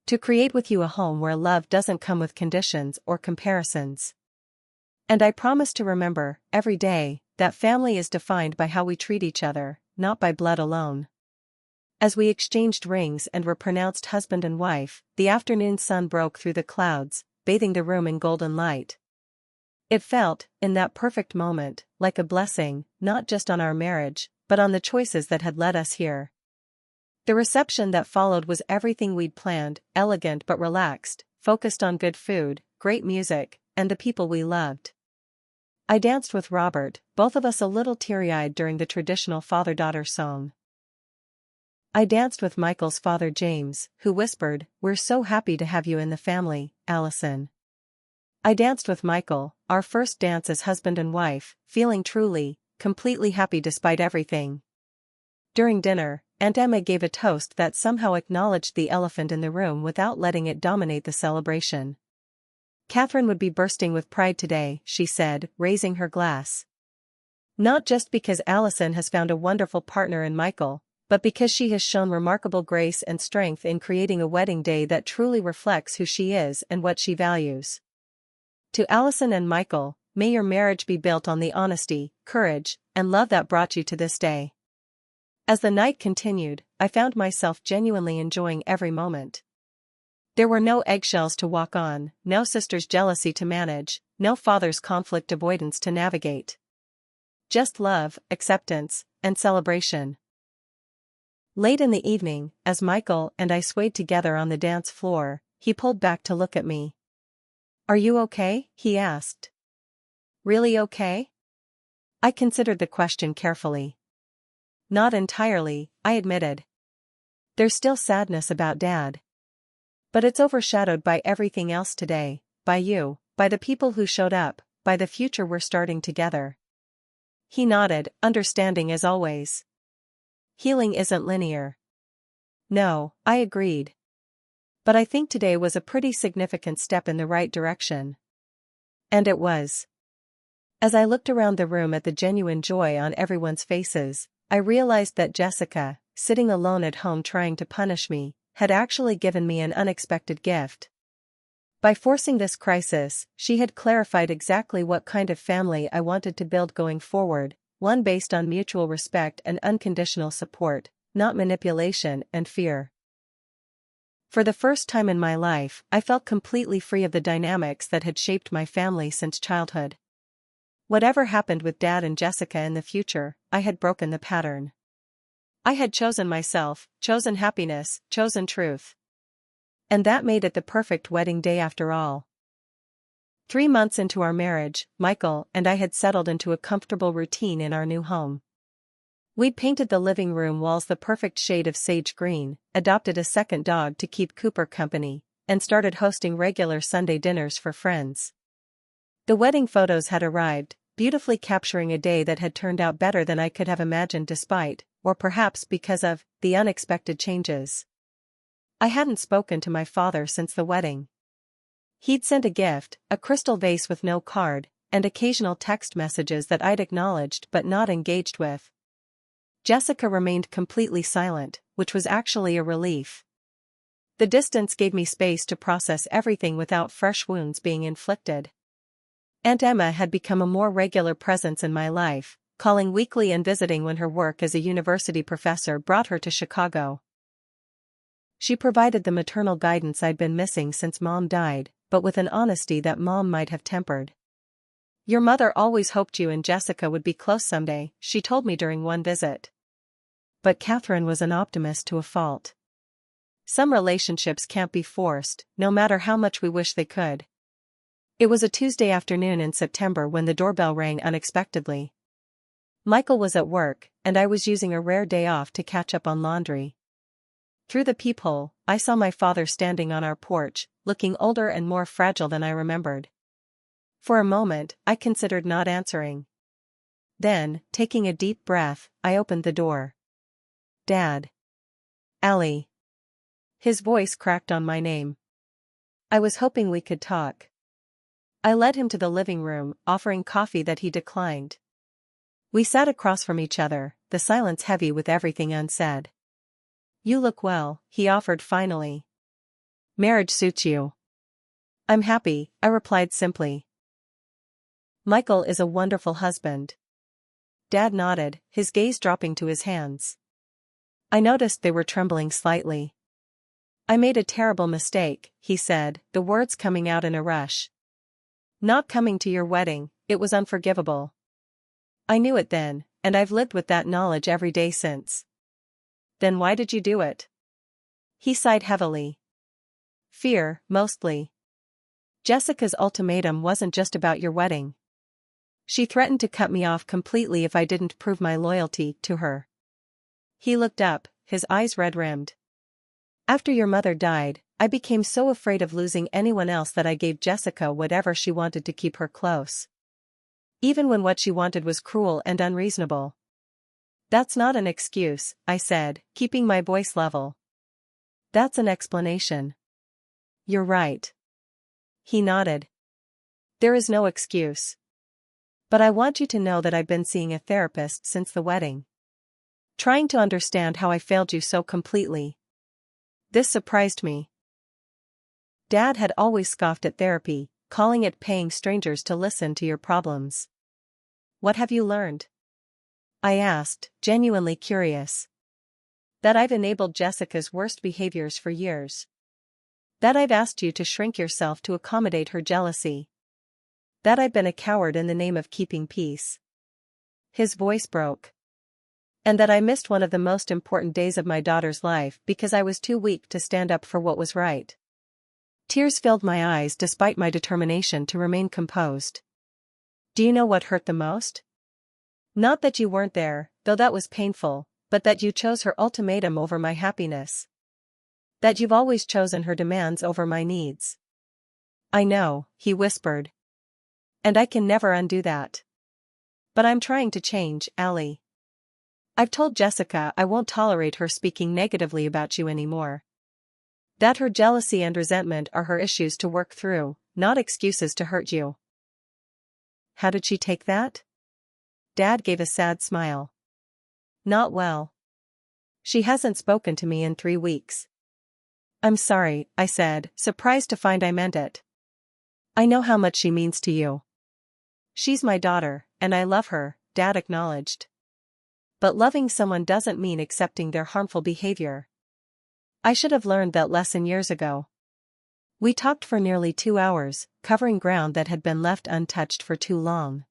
To create with you a home where love doesn't come with conditions or comparisons. And I promise to remember, every day, that family is defined by how we treat each other, not by blood alone." As we exchanged rings and were pronounced husband and wife, the afternoon sun broke through the clouds, bathing the room in golden light. It felt, in that perfect moment, like a blessing, not just on our marriage, but on the choices that had led us here. The reception that followed was everything we'd planned: elegant but relaxed, focused on good food, great music, and the people we loved. I danced with Robert, both of us a little teary-eyed during the traditional father-daughter song. I danced with Michael's father James, who whispered, "We're so happy to have you in the family, Allison." I danced with Michael, our first dance as husband and wife, feeling truly, completely happy despite everything. During dinner, Aunt Emma gave a toast that somehow acknowledged the elephant in the room without letting it dominate the celebration. "Catherine would be bursting with pride today," she said, raising her glass. "Not just because Allison has found a wonderful partner in Michael, but because she has shown remarkable grace and strength in creating a wedding day that truly reflects who she is and what she values. To Allison and Michael, may your marriage be built on the honesty, courage, and love that brought you to this day." As the night continued, I found myself genuinely enjoying every moment. There were no eggshells to walk on, no sister's jealousy to manage, no father's conflict avoidance to navigate. Just love, acceptance, and celebration. Late in the evening, as Michael and I swayed together on the dance floor, he pulled back to look at me. "Are you okay?" he asked. "Really okay?" I considered the question carefully. "Not entirely," I admitted. "There's still sadness about Dad. But it's overshadowed by everything else today, by you, by the people who showed up, by the future we're starting together." He nodded, understanding as always. "Healing isn't linear." "No," I agreed. "But I think today was a pretty significant step in the right direction." And it was. As I looked around the room at the genuine joy on everyone's faces, I realized that Jessica, sitting alone at home trying to punish me, had actually given me an unexpected gift. By forcing this crisis, she had clarified exactly what kind of family I wanted to build going forward, one based on mutual respect and unconditional support, not manipulation and fear. For the first time in my life, I felt completely free of the dynamics that had shaped my family since childhood. Whatever happened with Dad and Jessica in the future, I had broken the pattern. I had chosen myself, chosen happiness, chosen truth. And that made it the perfect wedding day after all. 3 months into our marriage, Michael and I had settled into a comfortable routine in our new home. We'd painted the living room walls the perfect shade of sage green, adopted a second dog to keep Cooper company, and started hosting regular Sunday dinners for friends. The wedding photos had arrived, beautifully capturing a day that had turned out better than I could have imagined despite, or perhaps because of, the unexpected changes. I hadn't spoken to my father since the wedding. He'd sent a gift, a crystal vase with no card, and occasional text messages that I'd acknowledged but not engaged with. Jessica remained completely silent, which was actually a relief. The distance gave me space to process everything without fresh wounds being inflicted. Aunt Emma had become a more regular presence in my life, calling weekly and visiting when her work as a university professor brought her to Chicago. She provided the maternal guidance I'd been missing since Mom died, but with an honesty that Mom might have tempered. "Your mother always hoped you and Jessica would be close someday," she told me during one visit. But Catherine was an optimist to a fault. "Some relationships can't be forced, no matter how much we wish they could." It was a Tuesday afternoon in September when the doorbell rang unexpectedly. Michael was at work, and I was using a rare day off to catch up on laundry. Through the peephole, I saw my father standing on our porch, looking older and more fragile than I remembered. For a moment, I considered not answering. Then, taking a deep breath, I opened the door. "Dad." "Allie." His voice cracked on my name. "I was hoping we could talk." I led him to the living room, offering coffee that he declined. We sat across from each other, the silence heavy with everything unsaid. "You look well," he offered finally. "Marriage suits you." "I'm happy," I replied simply. "Michael is a wonderful husband." Dad nodded, his gaze dropping to his hands. I noticed they were trembling slightly. "I made a terrible mistake," he said, the words coming out in a rush. "Not coming to your wedding, it was unforgivable. I knew it then, and I've lived with that knowledge every day since." "Then why did you do it?" He sighed heavily. "Fear, mostly. Jessica's ultimatum wasn't just about your wedding. She threatened to cut me off completely if I didn't prove my loyalty to her." He looked up, his eyes red-rimmed. "After your mother died, I became so afraid of losing anyone else that I gave Jessica whatever she wanted to keep her close. Even when what she wanted was cruel and unreasonable." "That's not an excuse," I said, keeping my voice level. "That's an explanation." "You're right." He nodded. "There is no excuse. But I want you to know that I've been seeing a therapist since the wedding. Trying to understand how I failed you so completely." This surprised me. Dad had always scoffed at therapy, calling it paying strangers to listen to your problems. "What have you learned?" I asked, genuinely curious. "That I've enabled Jessica's worst behaviors for years. That I've asked you to shrink yourself to accommodate her jealousy. That I've been a coward in the name of keeping peace. His voice broke. And that I missed one of the most important days of my daughter's life because I was too weak to stand up for what was right. Tears filled my eyes despite my determination to remain composed. Do you know what hurt the most? Not that you weren't there, though that was painful, but that you chose her ultimatum over my happiness. That you've always chosen her demands over my needs. I know, he whispered. And I can never undo that. But I'm trying to change, Allie. I've told Jessica I won't tolerate her speaking negatively about you anymore. That her jealousy and resentment are her issues to work through, not excuses to hurt you. How did she take that? Dad gave a sad smile. Not well. She hasn't spoken to me in 3 weeks. I'm sorry, I said, surprised to find I meant it. I know how much she means to you. She's my daughter, and I love her, Dad acknowledged. But loving someone doesn't mean accepting their harmful behavior. I should have learned that lesson years ago. We talked for nearly 2 hours, covering ground that had been left untouched for too long.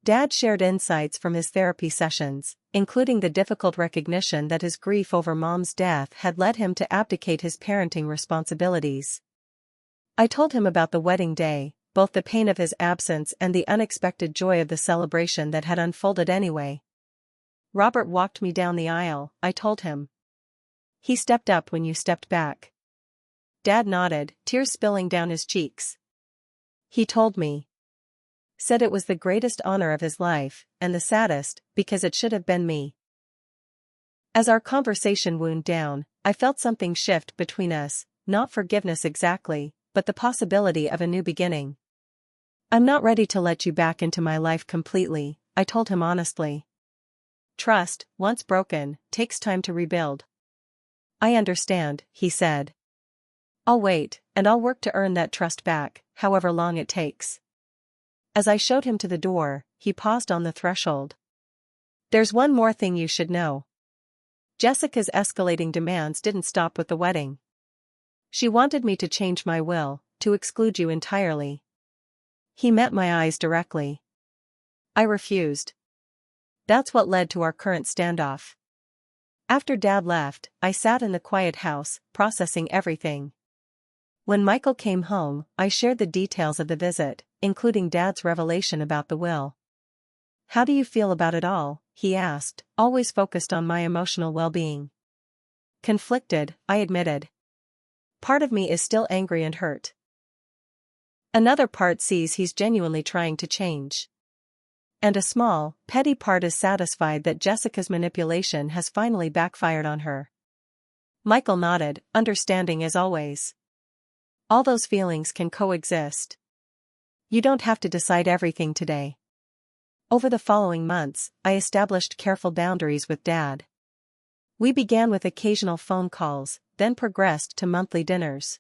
Dad shared insights from his therapy sessions, including the difficult recognition that his grief over Mom's death had led him to abdicate his parenting responsibilities. I told him about the wedding day, both the pain of his absence and the unexpected joy of the celebration that had unfolded anyway. Robert walked me down the aisle, I told him. He stepped up when you stepped back. Dad nodded, tears spilling down his cheeks. He told me. Said it was the greatest honor of his life, and the saddest, because it should have been me. As our conversation wound down, I felt something shift between us, not forgiveness exactly, but the possibility of a new beginning. I'm not ready to let you back into my life completely, I told him honestly. Trust, once broken, takes time to rebuild. I understand, he said. I'll wait, and I'll work to earn that trust back, however long it takes. As I showed him to the door, he paused on the threshold. There's one more thing you should know. Jessica's escalating demands didn't stop with the wedding. She wanted me to change my will, to exclude you entirely. He met my eyes directly. I refused. That's what led to our current standoff. After Dad left, I sat in the quiet house, processing everything. When Michael came home, I shared the details of the visit, including Dad's revelation about the will. How do you feel about it all? He asked, always focused on my emotional well-being. Conflicted, I admitted. Part of me is still angry and hurt. Another part sees he's genuinely trying to change. And a small, petty part is satisfied that Jessica's manipulation has finally backfired on her. Michael nodded, understanding as always. All those feelings can coexist. You don't have to decide everything today. Over the following months, I established careful boundaries with Dad. We began with occasional phone calls, then progressed to monthly dinners.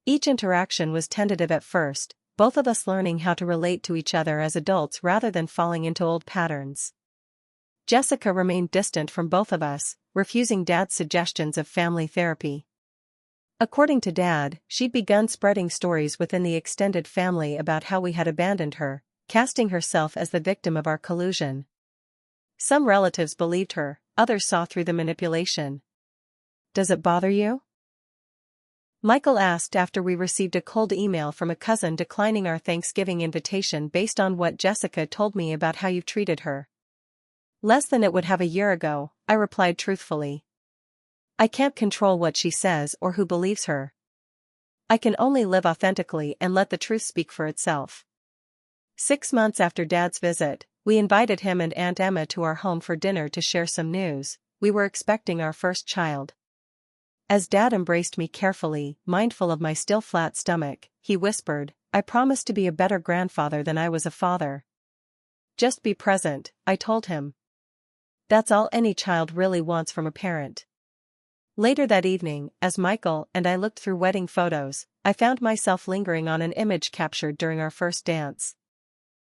Each interaction was tentative at first, both of us learning how to relate to each other as adults rather than falling into old patterns. Jessica remained distant from both of us, refusing Dad's suggestions of family therapy. According to Dad, she'd begun spreading stories within the extended family about how we had abandoned her, casting herself as the victim of our collusion. Some relatives believed her, others saw through the manipulation. Does it bother you? Michael asked after we received a cold email from a cousin declining our Thanksgiving invitation based on what Jessica told me about how you've treated her. Less than it would have a year ago, I replied truthfully. I can't control what she says or who believes her. I can only live authentically and let the truth speak for itself. 6 months after Dad's visit, we invited him and Aunt Emma to our home for dinner to share some news. We were expecting our first child. As Dad embraced me carefully, mindful of my still flat stomach, he whispered, I promise to be a better grandfather than I was a father. Just be present, I told him. That's all any child really wants from a parent. Later that evening, as Michael and I looked through wedding photos, I found myself lingering on an image captured during our first dance.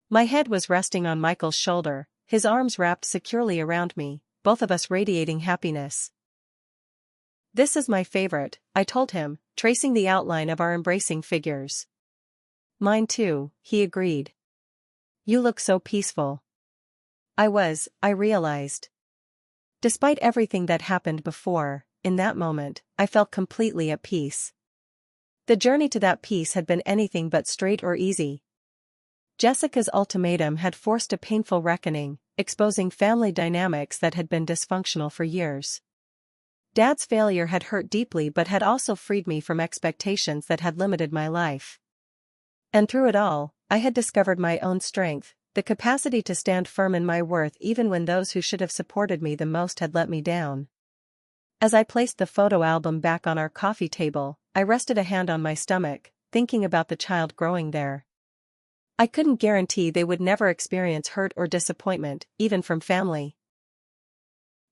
My head was resting on Michael's shoulder, his arms wrapped securely around me, both of us radiating happiness. This is my favorite, I told him, tracing the outline of our embracing figures. Mine too, he agreed. You look so peaceful. I realized. Despite everything that happened before, in that moment, I felt completely at peace. The journey to that peace had been anything but straight or easy. Jessica's ultimatum had forced a painful reckoning, exposing family dynamics that had been dysfunctional for years. Dad's failure had hurt deeply but had also freed me from expectations that had limited my life. And through it all, I had discovered my own strength, the capacity to stand firm in my worth even when those who should have supported me the most had let me down. As I placed the photo album back on our coffee table, I rested a hand on my stomach, thinking about the child growing there. I couldn't guarantee they would never experience hurt or disappointment, even from family.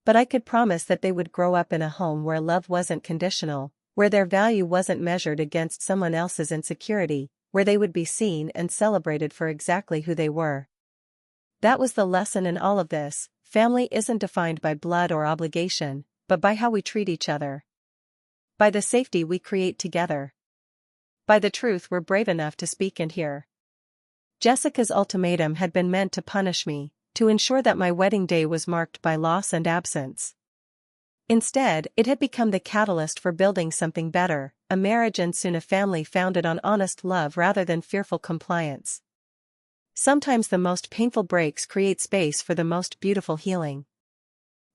But I could promise that they would grow up in a home where love wasn't conditional, where their value wasn't measured against someone else's insecurity, where they would be seen and celebrated for exactly who they were. That was the lesson in all of this: family isn't defined by blood or obligation, but by how we treat each other. By the safety we create together. By the truth we're brave enough to speak and hear. Jessica's ultimatum had been meant to punish me, to ensure that my wedding day was marked by loss and absence. Instead, it had become the catalyst for building something better, a marriage and soon a family founded on honest love rather than fearful compliance. Sometimes the most painful breaks create space for the most beautiful healing.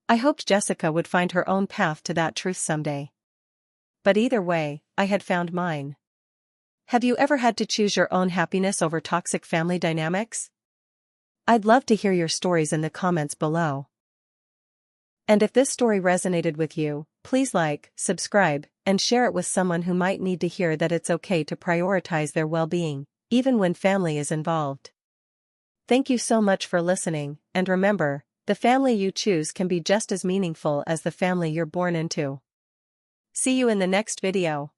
I hoped Jessica would find her own path to that truth someday. But either way, I had found mine. Have you ever had to choose your own happiness over toxic family dynamics? I'd love to hear your stories in the comments below. And if this story resonated with you, please like, subscribe, and share it with someone who might need to hear that it's okay to prioritize their well-being, even when family is involved. Thank you so much for listening, and remember, the family you choose can be just as meaningful as the family you're born into. See you in the next video.